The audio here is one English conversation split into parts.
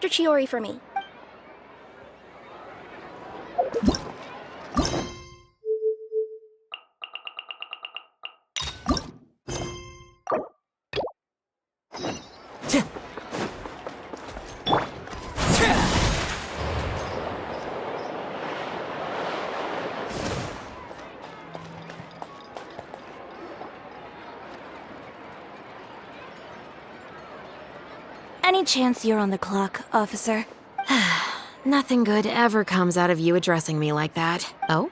after Chiori for me. Any chance you're on the clock, officer? Nothing good ever comes out of you addressing me like that. Oh?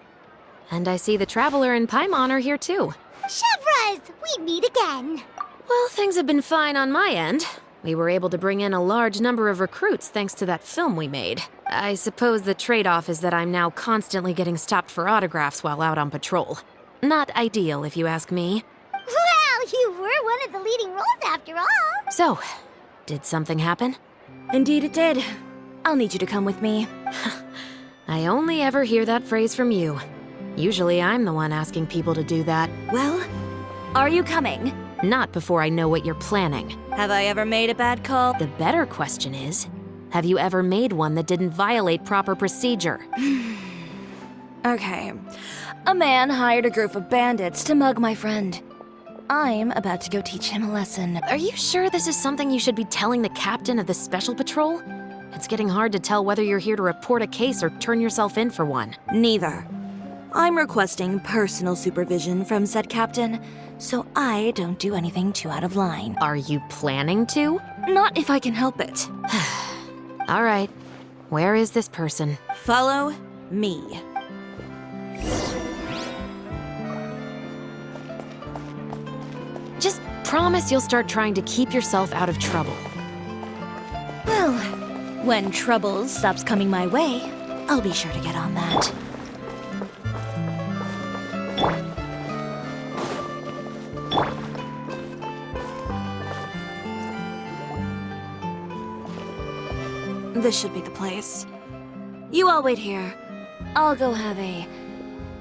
And I see the Traveler and Paimon are here too. Chevraz, we meet again. Well, things have been fine on my end. We were able to bring in a large number of recruits thanks to that film we made. I suppose the trade-off is that I'm now constantly getting stopped for autographs while out on patrol. Not ideal, if you ask me. Well, you were one of the leading roles after all. So, did something happen? Indeed it did. I'll need you to come with me. I only ever hear that phrase from you. Usually I'm the one asking people to do that. Well, are you coming? Not before I know what you're planning. Have I ever made a bad call? The better question is, have you ever made one that didn't violate proper procedure? Okay. A man hired a group of bandits to mug my friend. I'm about to go teach him a lesson. Are you sure this is something you should be telling the captain of the Special Patrol? It's getting hard to tell whether you're here to report a case or turn yourself in for one. Neither. I'm requesting personal supervision from said captain, so I don't do anything too out of line. Are you planning to? Not if I can help it. All right. Where is this person? Follow me. Just promise you'll start trying to keep yourself out of trouble. Well, when trouble stops coming my way, I'll be sure to get on that. This should be the place. You all wait here. I'll go have a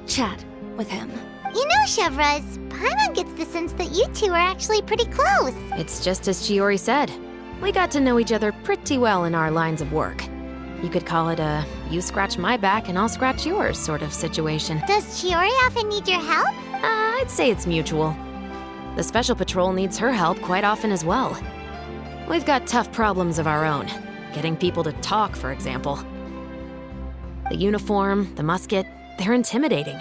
chat with him. You know, Chevraz, Paimon gets the sense that you two are actually pretty close. It's just as Chiori said. We got to know each other pretty well in our lines of work. You could call it a you scratch my back and I'll scratch yours sort of situation. Does Chiori often need your help? I'd say it's mutual. The Special Patrol needs her help quite often as well. We've got tough problems of our own. Getting people to talk, for example. The uniform, the musket, they're intimidating.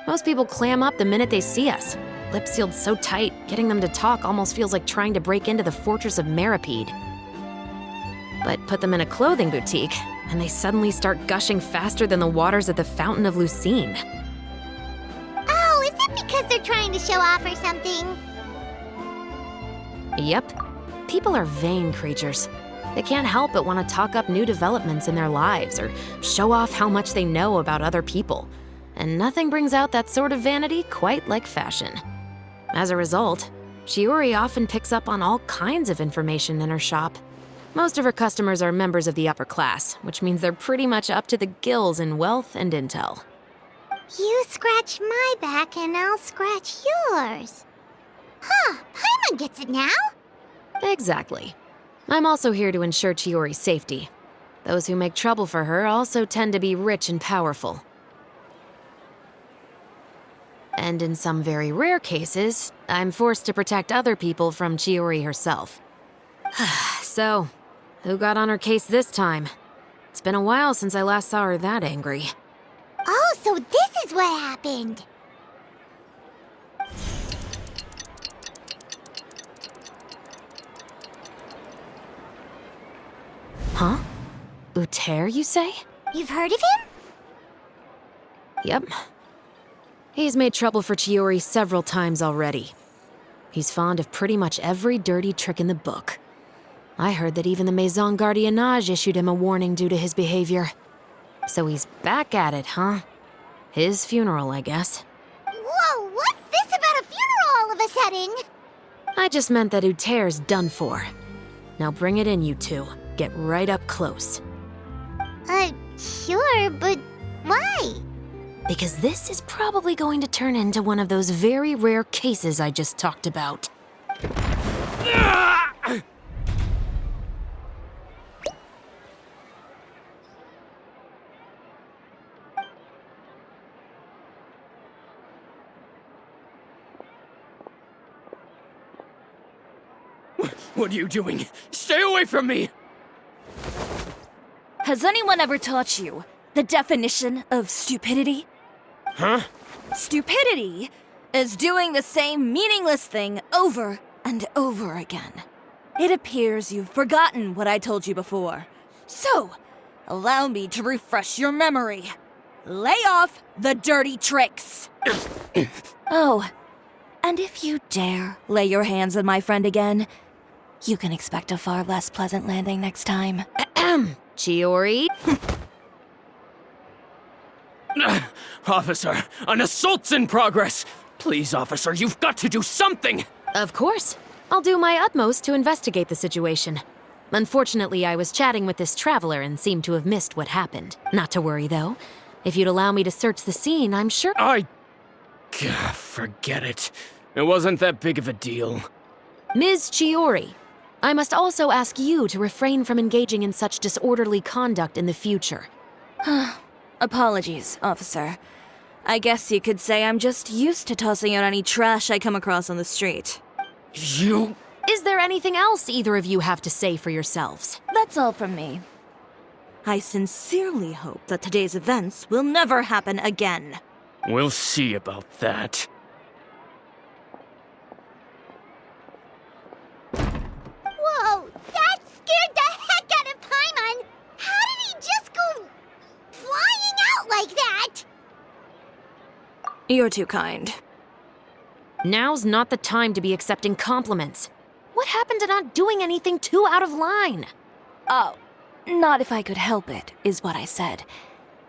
Most people clam up the minute they see us. Lips sealed so tight, getting them to talk almost feels like trying to break into the fortress of Meripede. But put them in a clothing boutique, and they suddenly start gushing faster than the waters at the Fountain of Lucine. Oh, is it because they're trying to show off or something? Yep. People are vain creatures. They can't help but want to talk up new developments in their lives or show off how much they know about other people. And nothing brings out that sort of vanity quite like fashion. As a result, Chiori often picks up on all kinds of information in her shop. Most of her customers are members of the upper class, which means they're pretty much up to the gills in wealth and intel. You scratch my back and I'll scratch yours. Huh, Paimon gets it now? Exactly. I'm also here to ensure Chiori's safety. Those who make trouble for her also tend to be rich and powerful. And in some very rare cases, I'm forced to protect other people from Chiori herself. So, who got on her case this time? It's been a while since I last saw her that angry. Oh, so this is what happened. Huh? Uter, you say? You've heard of him? Yep. He's made trouble for Chiori several times already. He's fond of pretty much every dirty trick in the book. I heard that even the Maison Gardiennage issued him a warning due to his behavior. So he's back at it, huh? His funeral, I guess. Whoa, what's this about a funeral all of a sudden? I just meant that Uter's done for. Now bring it in, you two. Get right up close. Sure, but why? Because this is probably going to turn into one of those very rare cases I just talked about. What are you doing? Stay away from me! Has anyone ever taught you the definition of stupidity? Huh? Stupidity is doing the same meaningless thing over and over again. It appears you've forgotten what I told you before. So, allow me to refresh your memory. Lay off the dirty tricks. Oh, and if you dare lay your hands on my friend again, you can expect a far less pleasant landing next time. Chiori? Officer, an assault's in progress! Please, officer, you've got to do something! Of course. I'll do my utmost to investigate the situation. Unfortunately, I was chatting with this traveler and seemed to have missed what happened. Not to worry, though. If you'd allow me to search the scene, I'm sure— Forget it. It wasn't that big of a deal. Ms. Chiori, I must also ask you to refrain from engaging in such disorderly conduct in the future. Apologies, officer. I guess you could say I'm just used to tossing out any trash I come across on the street. You... Is there anything else either of you have to say for yourselves? That's all from me. I sincerely hope that today's events will never happen again. We'll see about that. Whoa, that scared the heck out of Paimon! How did he just go flying out like that? You're too kind. Now's not the time to be accepting compliments. What happened to not doing anything too out of line? Oh, not if I could help it, is what I said.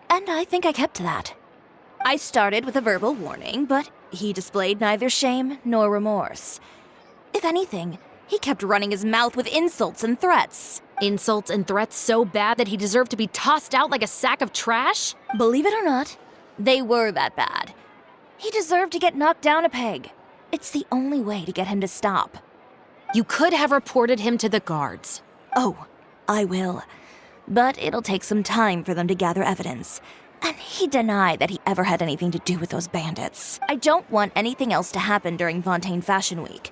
And I think I kept to that. I started with a verbal warning, but he displayed neither shame nor remorse. If anything, he kept running his mouth with insults and threats. Insults and threats so bad that he deserved to be tossed out like a sack of trash? Believe it or not, they were that bad. He deserved to get knocked down a peg. It's the only way to get him to stop. You could have reported him to the guards. Oh, I will. But it'll take some time for them to gather evidence. And he denied that he ever had anything to do with those bandits. I don't want anything else to happen during Fontaine Fashion Week.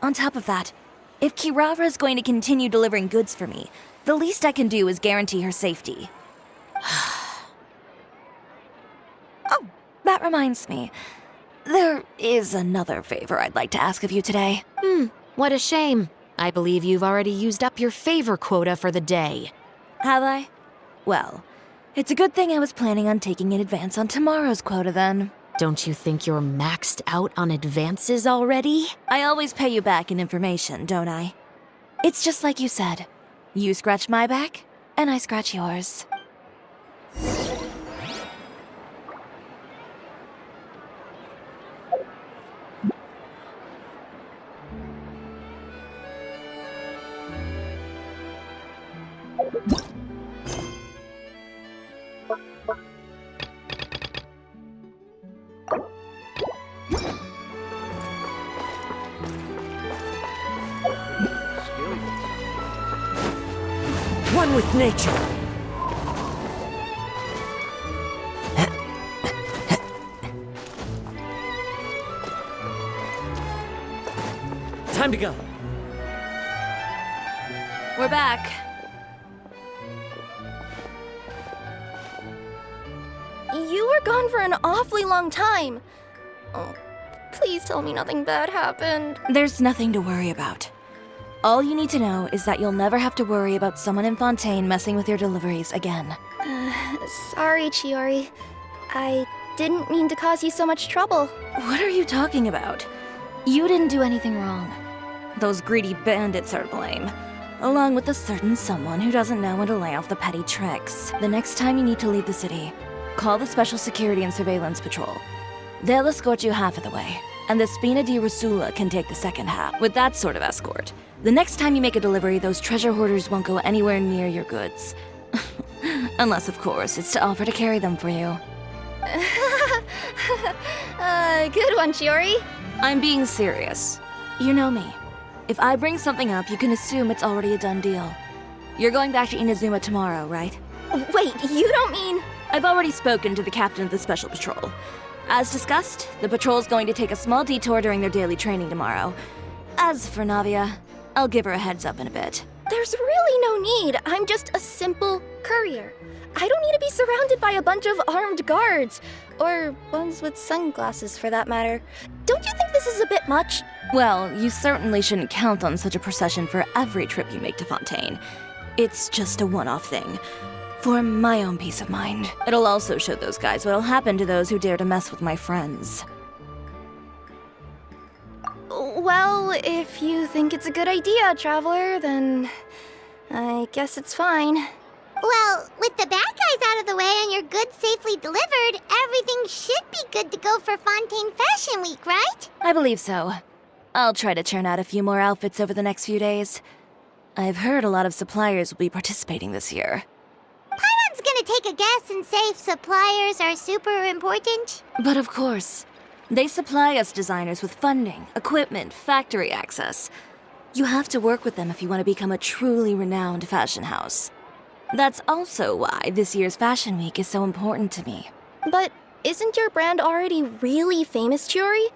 On top of that, if Kirara is going to continue delivering goods for me, the least I can do is guarantee her safety. Oh, that reminds me. There is another favor I'd like to ask of you today. What a shame. I believe you've already used up your favor quota for the day. Have I? Well, it's a good thing I was planning on taking an advance on tomorrow's quota then. Don't you think you're maxed out on advances already? I always pay you back in information, don't I? It's just like you said. You scratch my back, and I scratch yours. One with nature. Time to go. We're back. You were gone for an awfully long time. Oh, please tell me nothing bad happened. There's nothing to worry about. All you need to know is that you'll never have to worry about someone in Fontaine messing with your deliveries again. Sorry, Chiori. I didn't mean to cause you so much trouble. What are you talking about? You didn't do anything wrong. Those greedy bandits are to blame, along with a certain someone who doesn't know when to lay off the petty tricks. The next time you need to leave the city, call the Special Security and Surveillance Patrol. They'll escort you half of the way, and the Spina di Rusula can take the second half. With that sort of escort, the next time you make a delivery, those treasure hoarders won't go anywhere near your goods. Unless, of course, it's to offer to carry them for you. Good one, Chiori. I'm being serious. You know me. If I bring something up, you can assume it's already a done deal. You're going back to Inazuma tomorrow, right? Wait, you don't mean... I've already spoken to the captain of the Special Patrol. As discussed, the patrol's going to take a small detour during their daily training tomorrow. As for Navia, I'll give her a heads up in a bit. There's really no need. I'm just a simple courier. I don't need to be surrounded by a bunch of armed guards. Or ones with sunglasses, for that matter. Don't you think this is a bit much? Well, you certainly shouldn't count on such a procession for every trip you make to Fontaine. It's just a one-off thing. For my own peace of mind. It'll also show those guys what'll happen to those who dare to mess with my friends. Well, if you think it's a good idea, Traveler, then I guess it's fine. Well, with the bad guys out of the way and your goods safely delivered, everything should be good to go for Fontaine Fashion Week, right? I believe so. I'll try to churn out a few more outfits over the next few days. I've heard a lot of suppliers will be participating this year. Paimon's gonna take a guess and say suppliers are super important. But of course, they supply us designers with funding, equipment, factory access. You have to work with them if you want to become a truly renowned fashion house. That's also why this year's Fashion Week is so important to me. But isn't your brand already really famous, Chiori?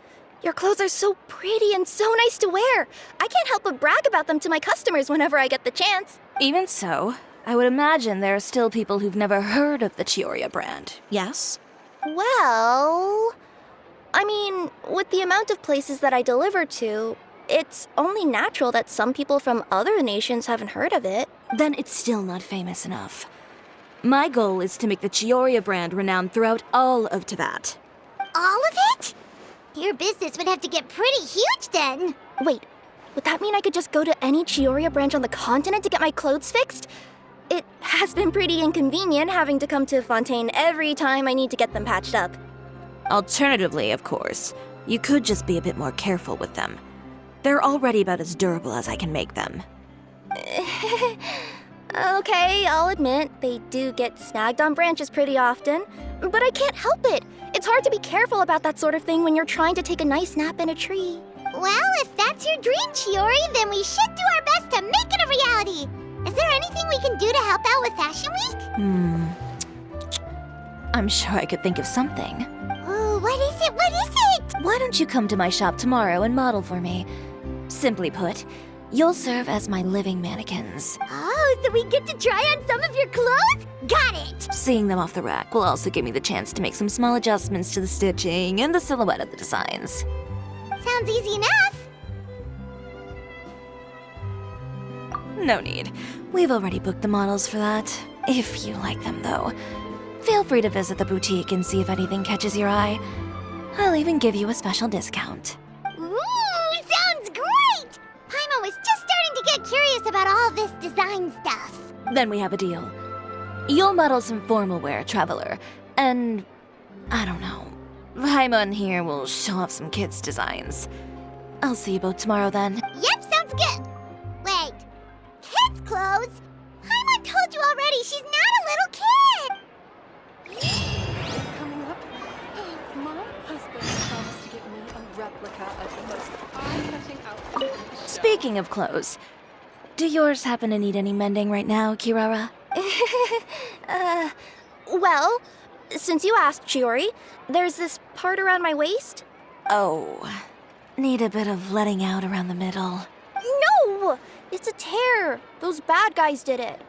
Your clothes are so pretty and so nice to wear. I can't help but brag about them to my customers whenever I get the chance. Even so, I would imagine there are still people who've never heard of the Chiori brand, yes? Well, I mean, with the amount of places that I deliver to, it's only natural that some people from other nations haven't heard of it. Then it's still not famous enough. My goal is to make the Chiori brand renowned throughout all of Teyvat. All of it? Your business would have to get pretty huge then. Wait, would that mean I could just go to any Chiori branch on the continent to get my clothes fixed? It has been pretty inconvenient having to come to Fontaine every time I need to get them patched up. Alternatively, of course, you could just be a bit more careful with them. They're already about as durable as I can make them. Okay, I'll admit, they do get snagged on branches pretty often, but I can't help it. It's hard to be careful about that sort of thing when you're trying to take a nice nap in a tree. Well, if that's your dream, Chiori, then we should do our best to make it a reality. Is there anything we can do to help out with Fashion Week? I'm sure I could think of something. Oh, what is it? What is it? Why don't you come to my shop tomorrow and model for me? Simply put, you'll serve as my living mannequins. Oh, so we get to try on some of your clothes? Got it! Seeing them off the rack will also give me the chance to make some small adjustments to the stitching and the silhouette of the designs. Sounds easy enough. No need. We've already booked the models for that. If you like them, though. Feel free to visit the boutique and see if anything catches your eye. I'll even give you a special discount. Ooh, sounds great! Paimon was just starting to get curious about all this design stuff. Then we have a deal. You'll model some formal wear, Traveler, and I don't know. Paimon here will show off some kids' designs. I'll see you both tomorrow then. Yep, sounds good. Wait, kids' clothes? Paimon told you already she's not a little kid. Coming up, my husband promised to get me a replica of the most eye-catching outfit. in the show. Speaking of clothes, do yours happen to need any mending right now, Kirara? Well, since you asked, Chiori, there's this part around my waist. Oh, need a bit of letting out around the middle. No! It's a tear. Those bad guys did it.